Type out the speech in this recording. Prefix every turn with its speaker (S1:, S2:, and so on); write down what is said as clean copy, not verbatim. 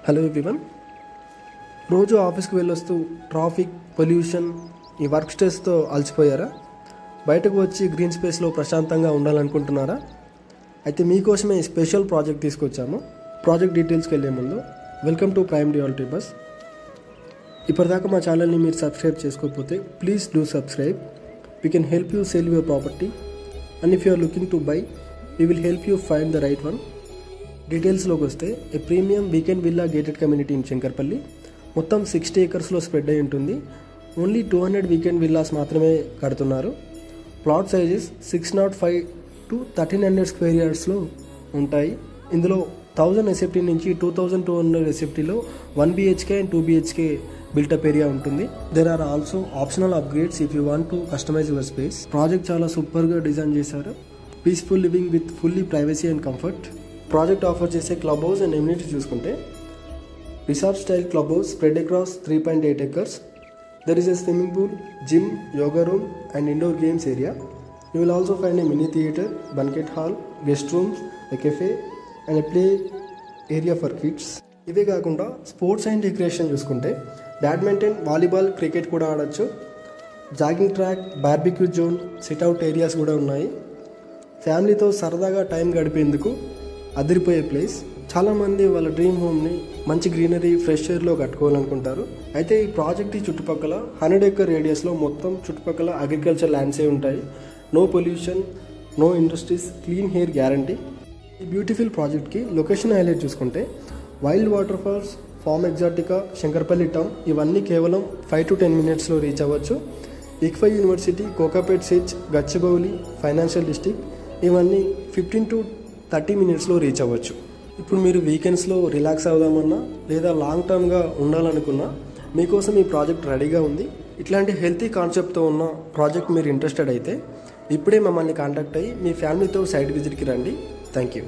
S1: Hello everyone. రోజు ఆఫీస్కి వెళ్ళొస్తూ ట్రాఫిక్, పొల్యూషన్, ఈ వర్క్ స్ట్రెస్తో అలసిపోయారా? బయటకు వచ్చి గ్రీన్ స్పేస్లో ప్రశాంతంగా ఉండాలనుకుంటున్నారా? అయితే మీకోసమే ఈ స్పెషల్ ప్రాజెక్ట్ తీసుకొచ్చాము. ప్రాజెక్ట్ డీటెయిల్స్కి వెళ్ళే ముందు welcome to prime reality bus. ఇప్పటిదాకా మా ఛానల్ని మీరు సబ్స్క్రైబ్ చేసుకోకపోతే please do subscribe. We can help you sell your property and if you are looking to buy we will help you find the right one. డీటెయిల్స్లోకి వస్తే a premium weekend villa gated community in Shankarpally. మొత్తం 60 ఏకర్స్లో spread అయి ఉంటుంది. Only 200 weekend villas మాత్రమే కడుతున్నారు. Plot sizes 605 to 1300 square యార్డ్స్లో ఉంటాయి. ఇందులో 1000 ఎస్ఎఫ్టీ నుంచి 2200 ఎస్ఎఫ్టీలో 1 BHK and 2 BHK built up area ఉంటుంది. There are also optional upgrades if you want to customise your space. Project చాలా సూపర్గా డిజైన్ చేశారు. Peaceful living with fully privacy and comfort. Project offer చేసే క్లబ్ హౌస్ అండ్ ఎమ్యూనిటీ చూసుకుంటే resort style club house spread across 3.8 acres. There is a swimming pool, gym, yoga room and indoor games area. You will also find a mini theatre, banquet hall, guest rooms, a cafe and a play area for kids. ఇవే కాకుండా sports and recreation చూసుకుంటే badminton, volleyball, cricket కూడా ఆడచ్చు. Jogging track, barbecue zone, sit-out areas కూడా ఉన్నాయి. ఫ్యామిలీతో సరదాగా time గడిపేందుకు అదిరిపోయే ప్లేస్. చాలామంది వాళ్ళ డ్రీమ్ హోమ్ని మంచి గ్రీనరీ, ఫ్రెష్ ఎయిర్లో కట్టుకోవాలనుకుంటారు. అయితే ఈ ప్రాజెక్ట్ చుట్టుపక్కల 100 acre రేడియస్లో మొత్తం చుట్టుపక్కల అగ్రికల్చర్ ల్యాండ్సే ఉంటాయి. No pollution, no industries, clean air guarantee. ఈ బ్యూటిఫుల్ ప్రాజెక్ట్కి లొకేషన్ హైలైట్ చూసుకుంటే wild water falls, farm Exotica, Shankarpalli town ఇవన్నీ కేవలం 5 to 10 minutesలో రీచ్ అవ్వచ్చు. ఇక్ఫై యూనివర్సిటీ, కోకాపేట్ సిచ్, గచ్చిబౌలి, ఫైనాన్షియల్ డిస్ట్రిక్ట్ ఇవన్నీ 15 to 30 minutesలో రీచ్ అవ్వచ్చు. ఇప్పుడు మీరు వీకెండ్స్లో రిలాక్స్ అవుదామన్నా లేదా లాంగ్ టర్మ్గా ఉండాలనుకున్నా మీకోసం ఈ ప్రాజెక్ట్ రెడీగా ఉంది. ఇట్లాంటి హెల్తీ కాన్సెప్ట్తో ఉన్న ప్రాజెక్ట్ మీరు ఇంట్రెస్టెడ్ అయితే ఇప్పుడే మమ్మల్ని కాంటాక్ట్ అయ్యి మీ ఫ్యామిలీతో సైట్ విజిట్కి రండి. Thank you.